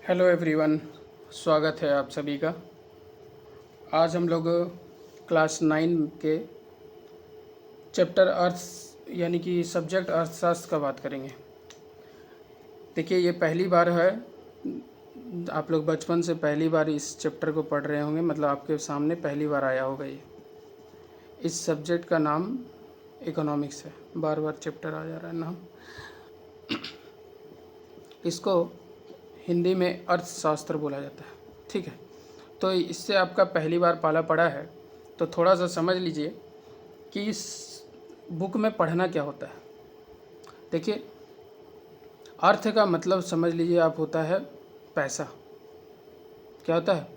Hello everyone, स्वागत है आप सभी का। आज हम लोग क्लास 9 के चैप्टर अर्थ यानी कि सब्जेक्ट अर्थशास्त्र का बात करेंगे। देखिए, ये पहली बार है, आप लोग बचपन से पहली बार इस चैप्टर को पढ़ रहे होंगे, मतलब आपके सामने पहली बार आया होगा ये। इस सब्जेक्ट का नाम इकोनॉमिक्स है, बार बार चैप्टर आ जा रहा है नाम। इसको हिंदी में अर्थशास्त्र बोला जाता है, ठीक है। तो इससे आपका पहली बार पाला पड़ा है, तो थोड़ा सा समझ लीजिए कि इस बुक में पढ़ना क्या होता है। देखिए, अर्थ का मतलब समझ लीजिए आप होता है पैसा। क्या होता है?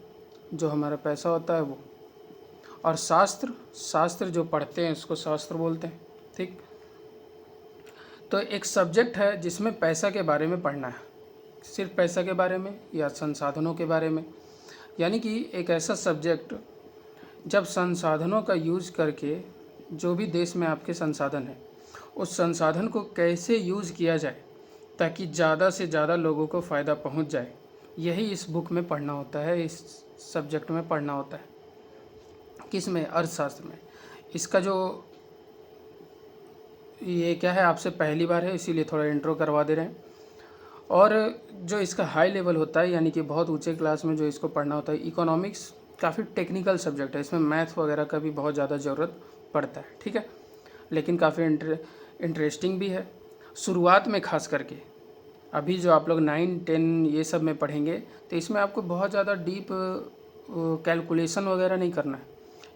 जो हमारा पैसा होता है वो। और शास्त्र, शास्त्र जो पढ़ते हैं उसको शास्त्र बोलते हैं, ठीक। तो एक सब्जेक्ट है जिसमें पैसा के बारे में पढ़ना है, सिर्फ पैसा के बारे में या संसाधनों के बारे में। यानी कि एक ऐसा सब्जेक्ट जब संसाधनों का यूज करके, जो भी देश में आपके संसाधन है, उस संसाधन को कैसे यूज़ किया जाए ताकि ज़्यादा से ज़्यादा लोगों को फ़ायदा पहुंच जाए, यही इस बुक में पढ़ना होता है, इस सब्जेक्ट में पढ़ना होता है। किस में? अर्थशास्त्र में। इसका जो ये क्या है, आपसे पहली बार है इसीलिए थोड़ा इंट्रो करवा दे रहे हैं। और जो इसका हाई लेवल होता है, यानी कि बहुत ऊंचे क्लास में जो इसको पढ़ना होता है, इकोनॉमिक्स काफ़ी टेक्निकल सब्जेक्ट है, इसमें मैथ वगैरह का भी बहुत ज़्यादा ज़रूरत पड़ता है, ठीक है। लेकिन काफ़ी इंटरेस्टिंग भी है शुरुआत में, खास करके अभी जो आप लोग 9, 10 ये सब में पढ़ेंगे तो इसमें आपको बहुत ज़्यादा डीप कैलकुलेशन वगैरह नहीं करना है।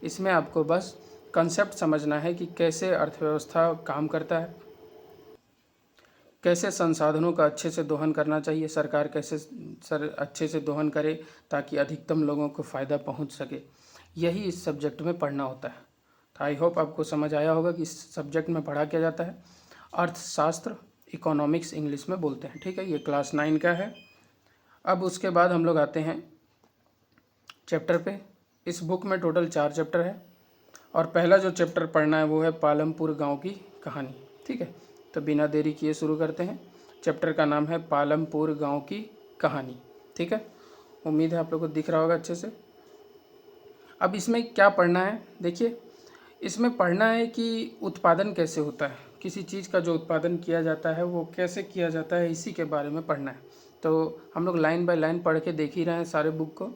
इसमें आपको बस कंसेप्ट समझना है कि कैसे अर्थव्यवस्था काम करता है, कैसे संसाधनों का अच्छे से दोहन करना चाहिए, सरकार कैसे अच्छे से दोहन करे ताकि अधिकतम लोगों को फ़ायदा पहुंच सके। यही इस सब्जेक्ट में पढ़ना होता है। तो आई होप आपको समझ आया होगा कि इस सब्जेक्ट में पढ़ा क्या जाता है। अर्थशास्त्र, इकोनॉमिक्स इंग्लिश में बोलते हैं, ठीक है। ये क्लास 9 का है। अब उसके बाद हम लोग आते हैं चैप्टर पे। इस बुक में टोटल 4 चैप्टर है और पहला जो चैप्टर पढ़ना है वो है पालमपुर गांव की कहानी, ठीक है। तो बिना देरी किए शुरू करते हैं। चैप्टर का नाम है पालमपुर गांव की कहानी, ठीक है। उम्मीद है आप लोगों को दिख रहा होगा अच्छे से। अब इसमें क्या पढ़ना है? देखिए, इसमें पढ़ना है कि उत्पादन कैसे होता है, किसी चीज़ का जो उत्पादन किया जाता है वो कैसे किया जाता है, इसी के बारे में पढ़ना है। तो हम लोग लाइन बाय लाइन पढ़ के देख ही रहे हैं सारे बुक को,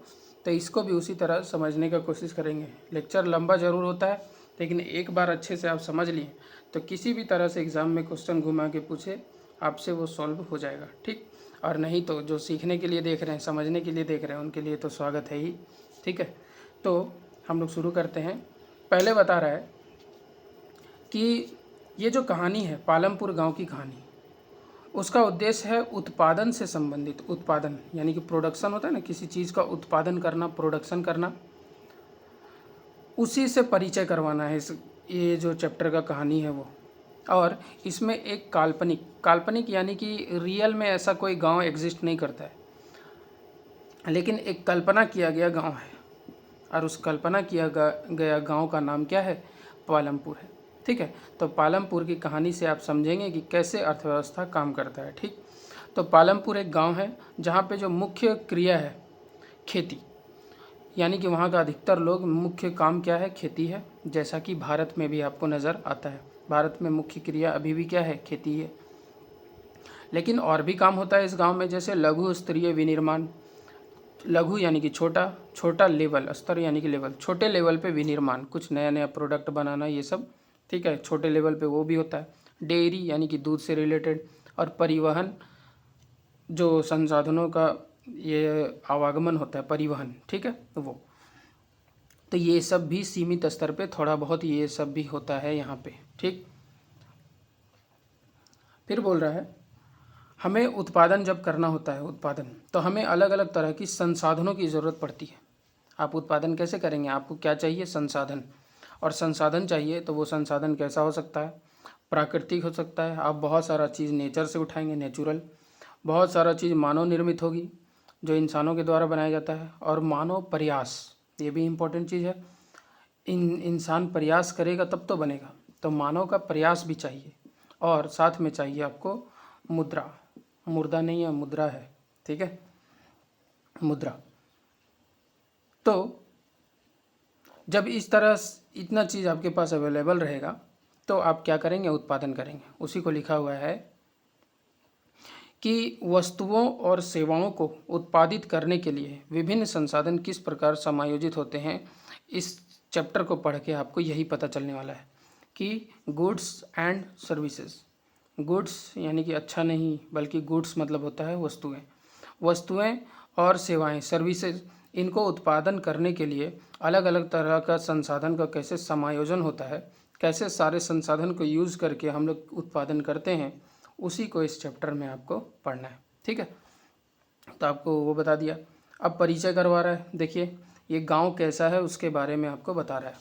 तो इसको भी उसी तरह समझने का कोशिश करेंगे। लेक्चर लंबा ज़रूर होता है, लेकिन एक बार अच्छे से आप समझ लिए तो किसी भी तरह से एग्ज़ाम में क्वेश्चन घुमा के पूछे आपसे वो सॉल्व हो जाएगा, ठीक। और नहीं तो जो सीखने के लिए देख रहे हैं, समझने के लिए देख रहे हैं, उनके लिए तो स्वागत है ही, ठीक है। तो हम लोग शुरू करते हैं। पहले बता रहा है कि ये जो कहानी है पालमपुर गांव की कहानी, उसका उद्देश्य है उत्पादन से संबंधित। उत्पादन यानी कि प्रोडक्शन होता है ना, किसी चीज़ का उत्पादन करना, प्रोडक्शन करना, उसी से परिचय करवाना है इस ये जो चैप्टर का कहानी है वो। और इसमें एक काल्पनिक, काल्पनिक यानी कि रियल में ऐसा कोई गांव एग्जिस्ट नहीं करता है, लेकिन एक कल्पना किया गया गांव है और उस कल्पना किया गया गांव का नाम क्या है? पालमपुर है, ठीक है। तो पालमपुर की कहानी से आप समझेंगे कि कैसे अर्थव्यवस्था काम करता है, ठीक। तो पालमपुर एक गांव है जहाँ पे जो मुख्य क्रिया है खेती, यानी कि वहाँ का अधिकतर लोग मुख्य काम क्या है? खेती है। जैसा कि भारत में भी आपको नज़र आता है, भारत में मुख्य क्रिया अभी भी क्या है? खेती है। लेकिन और भी काम होता है इस गांव में, जैसे लघु स्तरीय विनिर्माण। लघु यानी कि छोटा, छोटा लेवल, स्तर यानी कि लेवल, छोटे लेवल पे विनिर्माण, कुछ नया नया प्रोडक्ट बनाना, ये सब, ठीक है, छोटे लेवल पे वो भी होता है। डेयरी यानी कि दूध से रिलेटेड। और परिवहन, जो संसाधनों का ये आवागमन होता है, परिवहन, ठीक है, वो। तो ये सब भी सीमित स्तर पे थोड़ा बहुत ये सब भी होता है यहाँ पे, ठीक। फिर बोल रहा है हमें उत्पादन जब करना होता है, उत्पादन, तो हमें अलग अलग तरह की संसाधनों की ज़रूरत पड़ती है। आप उत्पादन कैसे करेंगे? आपको क्या चाहिए? संसाधन। और संसाधन चाहिए तो वो संसाधन कैसा हो सकता है? प्राकृतिक हो सकता है, आप बहुत सारा चीज़ नेचर से उठाएंगे, नेचुरल। बहुत सारा चीज़ मानव निर्मित होगी, जो इंसानों के द्वारा बनाया जाता है। और मानव प्रयास, ये भी इम्पोर्टेंट चीज़ है। इंसान प्रयास करेगा तब तो बनेगा, तो मानव का प्रयास भी चाहिए। और साथ में चाहिए आपको मुद्रा, मुर्दा नहीं है, मुद्रा है, ठीक है। मुद्रा। तो जब इस तरह इतना चीज़ आपके पास अवेलेबल रहेगा तो आप क्या करेंगे, उत्पादन करेंगे। उसी को लिखा हुआ है कि वस्तुओं और सेवाओं को उत्पादित करने के लिए विभिन्न संसाधन किस प्रकार समायोजित होते हैं। इस चैप्टर को पढ़ के आपको यही पता चलने वाला है कि गुड्स एंड सर्विसेज, गुड्स यानी कि अच्छा नहीं बल्कि गुड्स मतलब होता है वस्तुएं, वस्तुएं और सेवाएं, सर्विसेज, इनको उत्पादन करने के लिए अलग अलग तरह का संसाधन का कैसे समायोजन होता है, कैसे सारे संसाधन को यूज़ करके हम लोग उत्पादन करते हैं, उसी को इस चैप्टर में आपको पढ़ना है। ठीक है, तो आपको वो बता दिया। अब परिचय करवा रहा है। देखिए ये गांव कैसा है उसके बारे में आपको बता रहा है।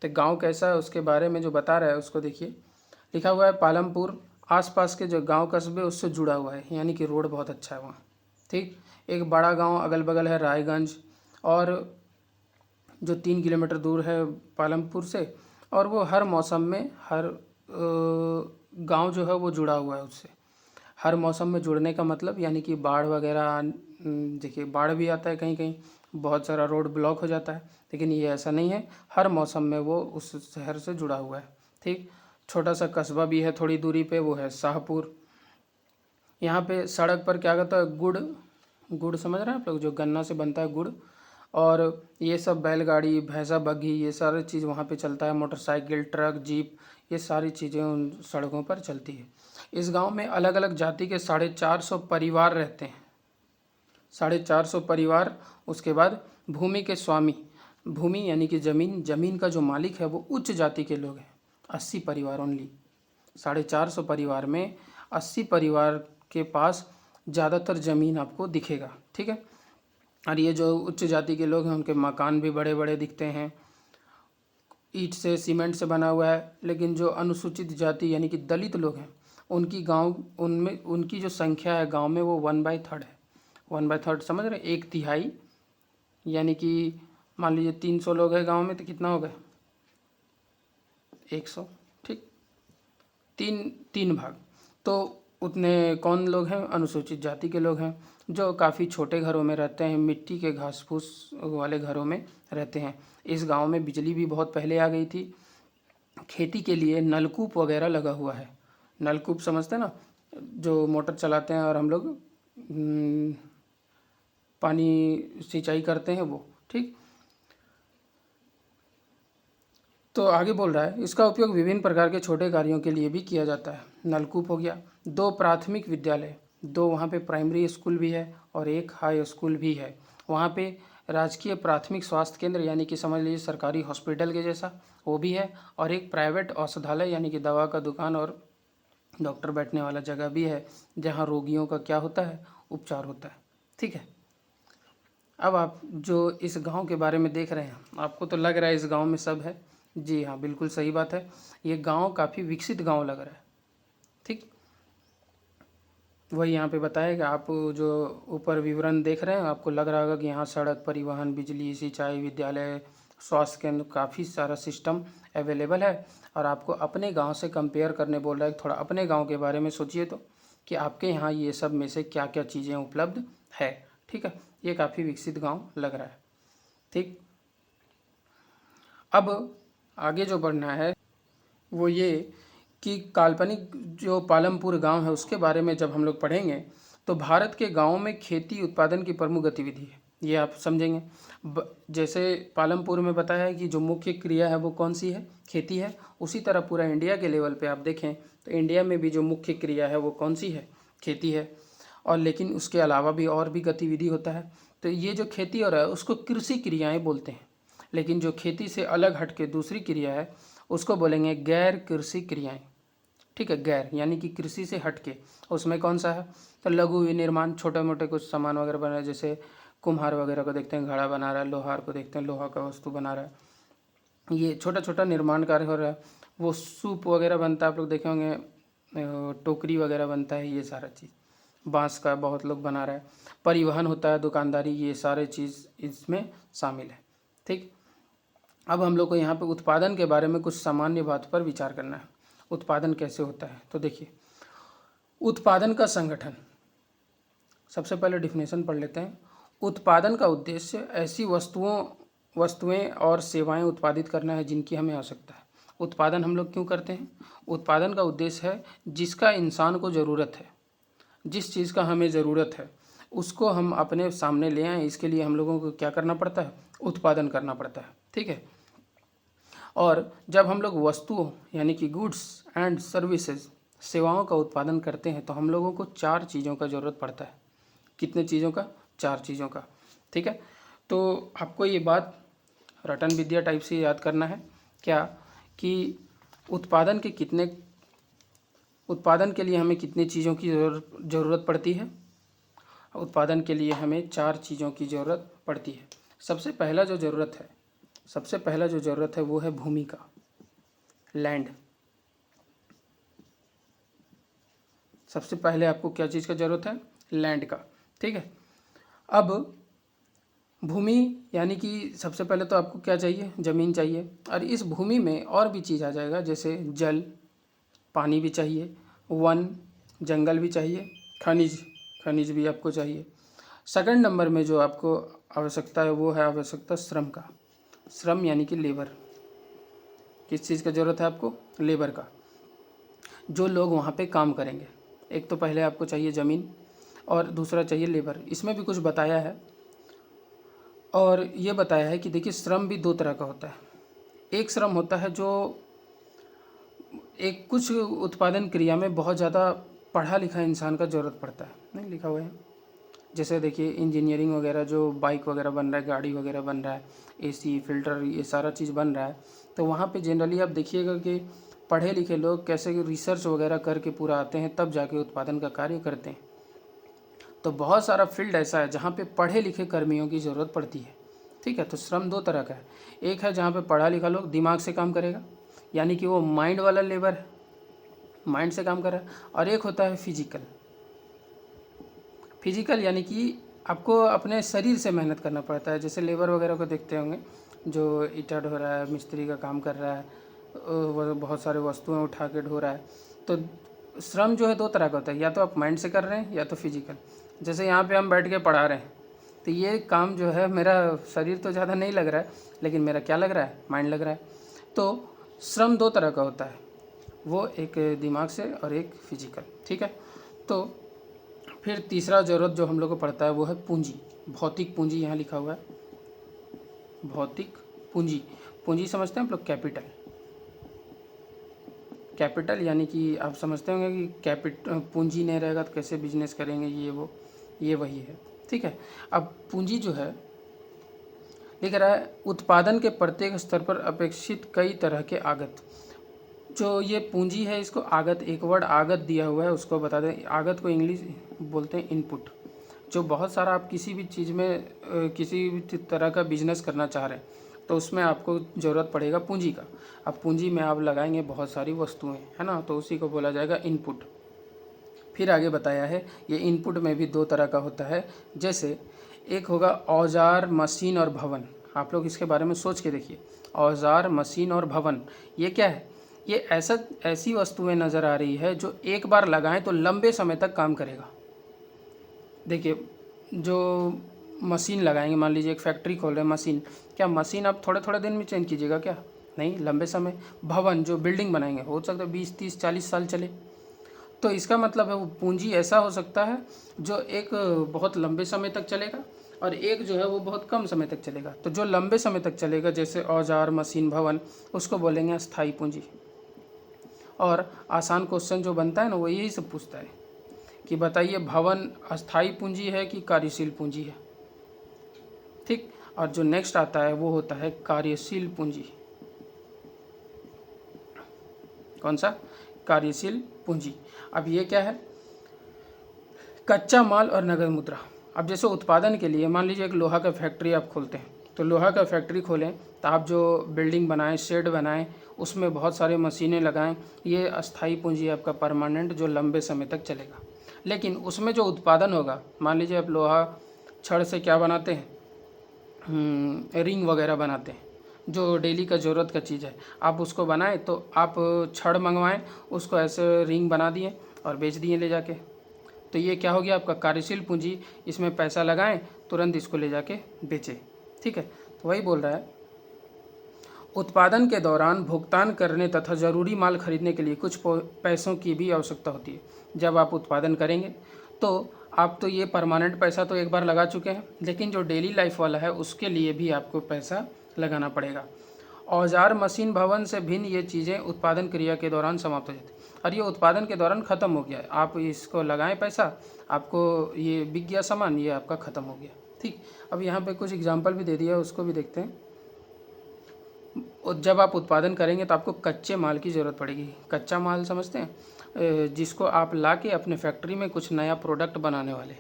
तो गांव कैसा है उसके बारे में जो बता रहा है उसको देखिए, लिखा हुआ है पालमपुर आसपास के जो गांव कस्बे उससे जुड़ा हुआ है, यानी कि रोड बहुत अच्छा है वहाँ। ठीक, एक बड़ा गांव अगल बगल है रायगंज, और जो 3 किलोमीटर दूर है पालमपुर से, और वो हर मौसम में हर गांव जो है वो जुड़ा हुआ है उससे। हर मौसम में जुड़ने का मतलब यानी कि बाढ़ वगैरह, देखिए बाढ़ भी आता है कहीं कहीं, बहुत सारा रोड ब्लॉक हो जाता है, लेकिन ये ऐसा नहीं है, हर मौसम में वो उस शहर से जुड़ा हुआ है। ठीक, छोटा सा कस्बा भी है थोड़ी दूरी पे, वो है शाहपुर। यहाँ पे सड़क पर क्या कहता है, गुड़, गुड़ समझ रहे हैं आप लोग, जो गन्ना से बनता है गुड़, और ये सब बैलगाड़ी, भैंसा बग्घी, ये सारी चीज़ वहाँ पे चलता है, मोटरसाइकिल, ट्रक, जीप, ये सारी चीज़ें उन सड़कों पर चलती है। इस गांव में अलग अलग जाति के 450 परिवार रहते हैं, 450 परिवार। उसके बाद भूमि के स्वामी, भूमि यानी कि ज़मीन, ज़मीन का जो मालिक है वो उच्च जाति के लोग हैं, 80 परिवार ओनली। 450 परिवार में 80 परिवार के पास ज़्यादातर ज़मीन आपको दिखेगा। ठीक है, और ये जो उच्च जाति के लोग हैं उनके मकान भी बड़े बड़े दिखते हैं, ईंट से सीमेंट से बना हुआ है। लेकिन जो अनुसूचित जाति यानी कि दलित लोग हैं उनकी गांव, उनमें उनकी जो संख्या है गांव में वो 1/3 है। 1/3 समझ रहे, 1/3, यानी कि मान लीजिए 300 लोग हैं गांव में तो कितना हो गए, 100। ठीक, तीन भाग। तो उतने कौन लोग हैं, अनुसूचित जाति के लोग हैं, जो काफ़ी छोटे घरों में रहते हैं, मिट्टी के घास फूस वाले घरों में रहते हैं। इस गांव में बिजली भी बहुत पहले आ गई थी। खेती के लिए नलकूप वगैरह लगा हुआ है। नलकूप समझते हैं ना, जो मोटर चलाते हैं और हम लोग पानी सिंचाई करते हैं वो। ठीक, तो आगे बोल रहा है इसका उपयोग विभिन्न प्रकार के छोटे कार्यों के लिए भी किया जाता है। नलकूप हो गया। 2 प्राथमिक विद्यालय, 2 वहाँ पे प्राइमरी स्कूल भी है और एक हाई स्कूल भी है। वहाँ पे राजकीय प्राथमिक स्वास्थ्य केंद्र यानी कि समझ लीजिए सरकारी हॉस्पिटल के जैसा वो भी है, और एक प्राइवेट औषधालय यानी कि दवा का दुकान और डॉक्टर बैठने वाला जगह भी है, जहाँ रोगियों का क्या होता है, उपचार होता है। ठीक है, अब आप जो इस गांव के बारे में देख रहे हैं, आपको तो लग रहा है इस गांव में सब है। जी हाँ, बिल्कुल सही बात है, ये गांव काफ़ी विकसित गांव लग रहा है। ठीक, वही यहाँ पे बताया कि आप जो ऊपर विवरण देख रहे हैं आपको लग रहा होगा कि यहाँ सड़क, परिवहन, बिजली, सिंचाई, विद्यालय, स्वास्थ्य केंद्र, काफ़ी सारा सिस्टम अवेलेबल है। और आपको अपने गांव से कंपेयर करने बोल रहा है, थोड़ा अपने गांव के बारे में सोचिए तो कि आपके यहाँ ये सब में से क्या क्या चीज़ें उपलब्ध है। ठीक है, ये काफ़ी विकसित गांव लग रहा है। ठीक, अब आगे जो बढ़ना है वो ये कि काल्पनिक जो पालमपुर गांव है उसके बारे में जब हम लोग पढ़ेंगे तो भारत के गांवों में खेती उत्पादन की प्रमुख गतिविधि है, ये आप समझेंगे। जैसे पालमपुर में बताया है कि जो मुख्य क्रिया है वो कौन सी है, खेती है, उसी तरह पूरा इंडिया के लेवल पे आप देखें तो इंडिया में भी जो मुख्य क्रिया है वो कौन सी है, खेती है। और लेकिन उसके अलावा भी और भी गतिविधि होता है। तो ये जो खेती हो रहा है उसको कृषि क्रियाएँ बोलते हैं, लेकिन जो खेती से अलग हट के दूसरी क्रिया है उसको बोलेंगे गैर कृषि क्रियाएं। ठीक है, गैर यानी कि कृषि से हट के, उसमें कौन सा है, तो लघु विनिर्माण, छोटे मोटे कुछ सामान वगैरह बना, जैसे कुम्हार वगैरह को देखते हैं घड़ा बना रहा है, लोहार को देखते हैं लोहा का वस्तु बना रहा है, ये छोटा छोटा निर्माण कार्य हो रहा है। वो सूप वगैरह बनता है, आप लोग देखे होंगे, टोकरी वगैरह बनता है, ये सारा चीज़ बांस का बहुत लोग बना रहा है। परिवहन होता है, दुकानदारी, ये सारे चीज़ इसमें शामिल है। ठीक, अब हम लोग को यहाँ पे उत्पादन के बारे में कुछ सामान्य बात पर विचार करना है। उत्पादन कैसे होता है, तो देखिए उत्पादन का संगठन, सबसे पहले डिफिनेशन पढ़ लेते हैं। उत्पादन का उद्देश्य ऐसी वस्तुएं और सेवाएं उत्पादित करना है जिनकी हमें आवश्यकता है। उत्पादन हम लोग क्यों करते हैं? उत्पादन का उद्देश्य है जिसका इंसान को ज़रूरत है, जिस चीज़ का हमें ज़रूरत है उसको हम अपने सामने ले आएँ। इसके लिए हम लोगों को क्या करना पड़ता है? उत्पादन करना पड़ता है। ठीक है। और जब हम लोग वस्तुओं यानी कि गुड्स एंड सर्विसेज, सेवाओं का उत्पादन करते हैं तो हम लोगों को 4 चीज़ों का ज़रूरत पड़ता है। कितने चीज़ों का? 4 चीज़ों का। ठीक है। तो आपको ये बात रटन विद्या टाइप से याद करना है क्या, कि उत्पादन के लिए हमें कितनी चीज़ों की ज़रूरत पड़ती है? उत्पादन के लिए हमें 4 चीज़ों की ज़रूरत पड़ती है। सबसे पहला जो ज़रूरत है वो है भूमि का, लैंड। सबसे पहले आपको क्या चीज़ का ज़रूरत है? लैंड का। ठीक है। अब भूमि यानी कि सबसे पहले तो आपको क्या चाहिए? ज़मीन चाहिए। और इस भूमि में और भी चीज़ आ जाएगा, जैसे जल, पानी भी चाहिए, वन, जंगल भी चाहिए, खनिज भी आपको चाहिए। सेकंड नंबर में जो आपको आवश्यकता है वो है आवश्यकता श्रम का। श्रम यानी कि लेबर। किस चीज़ का ज़रूरत है आपको? लेबर का, जो लोग वहाँ पे काम करेंगे। एक तो पहले आपको चाहिए ज़मीन और दूसरा चाहिए लेबर। इसमें भी कुछ बताया है, और ये बताया है कि देखिए श्रम भी 2 तरह का होता है। एक श्रम होता है जो एक कुछ उत्पादन क्रिया में बहुत ज़्यादा पढ़ा लिखा इंसान का ज़रूरत पड़ता है। नहीं लिखा हुआ है? जैसे देखिए इंजीनियरिंग वगैरह, जो बाइक वगैरह बन रहा है, गाड़ी वगैरह बन रहा है, एसी, फिल्टर, ये सारा चीज़ बन रहा है, तो वहाँ पे जनरली आप देखिएगा कि पढ़े लिखे लोग कैसे रिसर्च वगैरह करके पूरा आते हैं, तब जाके उत्पादन का कार्य करते हैं। तो बहुत सारा फील्ड ऐसा है जहाँ पे पढ़े लिखे कर्मियों की ज़रूरत पड़ती है। ठीक है। तो श्रम 2 तरह का है। एक है जहाँ पे पढ़ा लिखा लोग दिमाग से काम करेगा, यानी कि वो माइंड वाला लेबर है, माइंड से काम कर रहा है। और एक होता है फिजिकल यानी कि आपको अपने शरीर से मेहनत करना पड़ता है। जैसे लेबर वगैरह को देखते होंगे जो ईंटा ढो रहा है, मिस्त्री का काम कर रहा है, वो बहुत सारे वस्तुएं उठा के ढो रहा है। तो श्रम जो है 2 तरह का होता है, या तो आप माइंड से कर रहे हैं या तो फिजिकल। जैसे यहाँ पे हम बैठ के पढ़ा रहे हैं, तो ये काम जो है मेरा शरीर तो ज़्यादा नहीं लग रहा है, लेकिन मेरा क्या लग रहा है? माइंड लग रहा है। तो श्रम 2 तरह का होता है, वो एक दिमाग से और एक फिजिकल। ठीक है। तो फिर तीसरा ज़रूरत जो हम लोग को पड़ता है वो है पूंजी, भौतिक पूंजी। यहाँ लिखा हुआ है भौतिक पूंजी। पूंजी समझते हैं आप लोग? कैपिटल यानी कि आप समझते होंगे कि पूंजी नहीं रहेगा तो कैसे बिजनेस करेंगे, ये वही है। ठीक है। अब पूंजी जो है लिख रहा है उत्पादन के प्रत्येक स्तर पर अपेक्षित कई तरह के आगत। जो ये पूंजी है इसको आगत, एक वर्ड आगत दिया हुआ है, उसको बता दें। आगत को इंग्लिश बोलते हैं इनपुट। जो बहुत सारा आप किसी भी चीज़ में किसी भी तरह का बिजनेस करना चाह रहे हैं तो उसमें आपको ज़रूरत पड़ेगा पूंजी का। अब पूंजी में आप लगाएंगे बहुत सारी वस्तुएं, है ना, तो उसी को बोला जाएगा इनपुट। फिर आगे बताया है ये इनपुट में भी 2 तरह का होता है। जैसे एक होगा औजार, मशीन और भवन। आप लोग इसके बारे में सोच के देखिए, औजार, मशीन और भवन, ये क्या है? ये ऐसी वस्तुएं नज़र आ रही है जो एक बार लगाएं तो लंबे समय तक काम करेगा। देखिए जो मशीन लगाएंगे, मान लीजिए एक फैक्ट्री खोल रहे हैं, मशीन, क्या मशीन आप थोड़े थोड़े दिन में चेंज कीजिएगा? क्या नहीं, लंबे समय। भवन, जो बिल्डिंग बनाएंगे, हो सकता है 20, 30, 40 साल चले। तो इसका मतलब है वो पूंजी ऐसा हो सकता है जो एक बहुत लंबे समय तक चलेगा और एक जो है वो बहुत कम समय तक चलेगा। तो जो लंबे समय तक चलेगा जैसे औजार, मशीन, भवन, उसको बोलेंगे अस्थाई पूंजी। और आसान क्वेश्चन जो बनता है ना वो यही सब पूछता है कि बताइए भवन अस्थाई पूंजी है कि कार्यशील पूंजी है। ठीक। और जो नेक्स्ट आता है वो होता है कार्यशील पूंजी। कौन सा? कार्यशील पूंजी। अब ये क्या है? कच्चा माल और नगद मुद्रा। अब जैसे उत्पादन के लिए मान लीजिए एक लोहा का फैक्ट्री आप खोलते हैं, तो लोहा का फैक्ट्री खोलें तो आप जो बिल्डिंग बनाएं, शेड बनाएं, उसमें बहुत सारे मशीनें लगाएं, ये अस्थाई पूंजी आपका परमानेंट, जो लंबे समय तक चलेगा। लेकिन उसमें जो उत्पादन होगा, मान लीजिए आप लोहा छड़ से क्या बनाते हैं, रिंग वगैरह बनाते हैं, जो डेली का ज़रूरत का चीज़ है, आप उसको बनाएं तो आप छड़ मंगवाएं, उसको ऐसे रिंग बना दिए और बेच दिए ले जाके। तो ये क्या हो गया आपका कार्यशील पूंजी, इसमें पैसा लगाएं, तुरंत इसको ले जाके बेचें। ठीक है, तो वही बोल रहा है, उत्पादन के दौरान भुगतान करने तथा ज़रूरी माल खरीदने के लिए कुछ पैसों की भी आवश्यकता होती है। जब आप उत्पादन करेंगे तो आप तो ये परमानेंट पैसा तो एक बार लगा चुके हैं, लेकिन जो डेली लाइफ वाला है उसके लिए भी आपको पैसा लगाना पड़ेगा। औजार, मशीन, भवन से भिन्न ये चीज़ें उत्पादन क्रिया के दौरान समाप्त हो जाती हैं और ये उत्पादन के दौरान ख़त्म हो गया है। आप इसको लगाएं पैसा, आपको ये बिक गया सामान, ये आपका ख़त्म हो गया। ठीक, अब यहाँ पे कुछ एग्जांपल भी दे दिया है, उसको भी देखते हैं। और जब आप उत्पादन करेंगे तो आपको कच्चे माल की ज़रूरत पड़ेगी। कच्चा माल समझते हैं, जिसको आप ला के अपने फैक्ट्री में कुछ नया प्रोडक्ट बनाने वाले,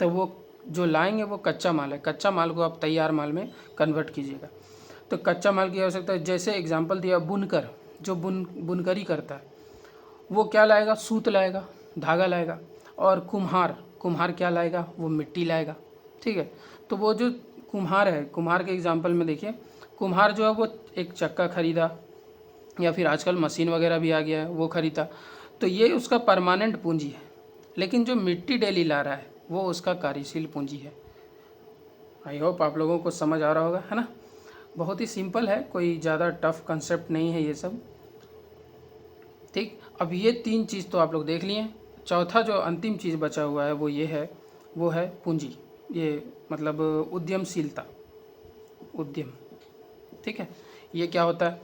तो वो जो लाएंगे वो कच्चा माल है। कच्चा माल को आप तैयार माल में कन्वर्ट कीजिएगा। तो कच्चा माल की आवश्यकता है। जैसे एग्जांपल दिया, बुनकर, जो बुनकरी करता है वो क्या लाएगा, सूत लाएगा, धागा लाएगा। और कुम्हार क्या लाएगा, वो मिट्टी लाएगा। ठीक है, तो वो जो कुम्हार है, कुम्हार के एग्जांपल में देखिए, कुम्हार जो है वो एक चक्का खरीदा, या फिर आजकल मशीन वगैरह भी आ गया है वो खरीदा, तो ये उसका परमानेंट पूंजी है। लेकिन जो मिट्टी डेली ला रहा है वो उसका कार्यशील पूंजी है। आई होप आप लोगों को समझ आ रहा होगा, है ना। बहुत ही सिंपल है, कोई ज़्यादा टफ कंसेप्ट नहीं है ये सब। ठीक, अब ये 3 चीज़ तो आप लोग देख लिए। चौथा जो अंतिम चीज़ बचा हुआ है वो ये है, वो है पूंजी, ये मतलब उद्यमशीलता, उद्यम। ठीक है, ये क्या होता है,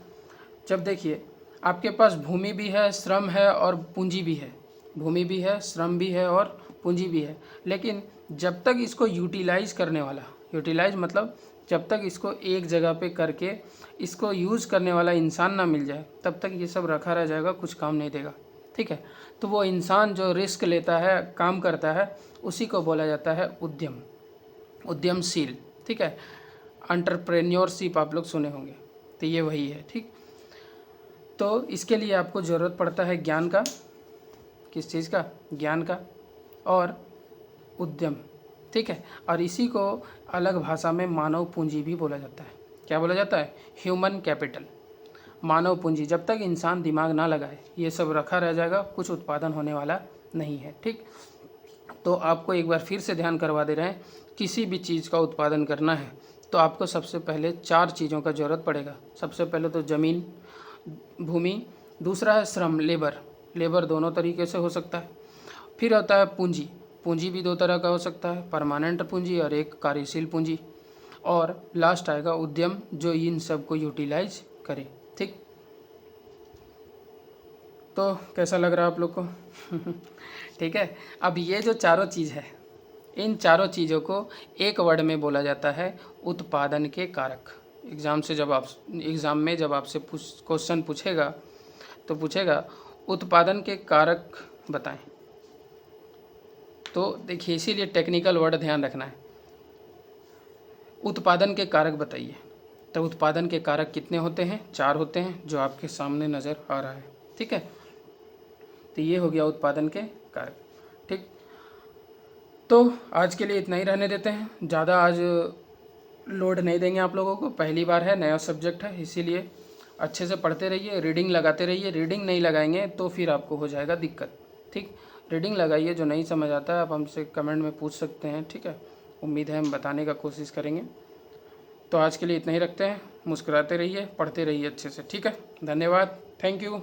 जब देखिए आपके पास भूमि भी है, श्रम है और पूंजी भी है। भूमि भी है, श्रम भी है और पूंजी भी है, लेकिन जब तक इसको यूटिलाइज करने वाला, यूटिलाइज मतलब जब तक इसको एक जगह पे करके इसको यूज़ करने वाला इंसान ना मिल जाए, तब तक ये सब रखा रह जाएगा, कुछ काम नहीं देगा। ठीक है, तो वो इंसान जो रिस्क लेता है, काम करता है, उसी को बोला जाता है उद्यम, उद्यमशील। ठीक है, एंटरप्रेन्योरशिप आप लोग सुने होंगे, तो ये वही है। ठीक, तो इसके लिए आपको ज़रूरत पड़ता है ज्ञान का, किस चीज़ का, ज्ञान का और उद्यम। ठीक है, और इसी को अलग भाषा में मानव पूंजी भी बोला जाता है। क्या बोला जाता है, ह्यूमन कैपिटल, मानव पूंजी। जब तक इंसान दिमाग ना लगाए ये सब रखा रह जाएगा, कुछ उत्पादन होने वाला नहीं है। ठीक, तो आपको एक बार फिर से ध्यान करवा दे रहे हैं, किसी भी चीज़ का उत्पादन करना है तो आपको सबसे पहले 4 चीज़ों का ज़रूरत पड़ेगा। सबसे पहले तो ज़मीन, भूमि, दूसरा है श्रम, लेबर, लेबर दोनों तरीके से हो सकता है। फिर होता है पूंजी, पूंजी भी 2 तरह का हो सकता है, परमानेंट पूंजी और एक कार्यशील पूंजी। और लास्ट आएगा उद्यम, जो इन सब को यूटिलाइज करे। ठीक, तो कैसा लग रहा है आप लोग को ठीक है, अब ये जो चारों चीज़ है, इन चारों चीज़ों को एक वर्ड में बोला जाता है उत्पादन के कारक। एग्ज़ाम में जब आपसे क्वेश्चन पूछेगा तो पूछेगा उत्पादन के कारक बताएं। तो देखिए, इसीलिए टेक्निकल वर्ड ध्यान रखना है। उत्पादन के कारक बताइए, तो उत्पादन के कारक कितने होते हैं, 4 होते हैं, जो आपके सामने नज़र आ रहा है। ठीक है, तो ये हो गया उत्पादन के कारक। ठीक, तो आज के लिए इतना ही रहने देते हैं, ज़्यादा आज लोड नहीं देंगे आप लोगों को, पहली बार है, नया सब्जेक्ट है, इसीलिए अच्छे से पढ़ते रहिए, रीडिंग लगाते रहिए। रीडिंग नहीं लगाएंगे तो फिर आपको हो जाएगा दिक्कत। ठीक, रीडिंग लगाइए, जो नहीं समझ आता है आप हमसे कमेंट में पूछ सकते हैं। ठीक है, उम्मीद है हम बताने का कोशिश करेंगे। तो आज के लिए इतना ही रखते हैं, मुस्कुराते रहिए, पढ़ते रहिए अच्छे से। ठीक है, धन्यवाद, थैंक यू।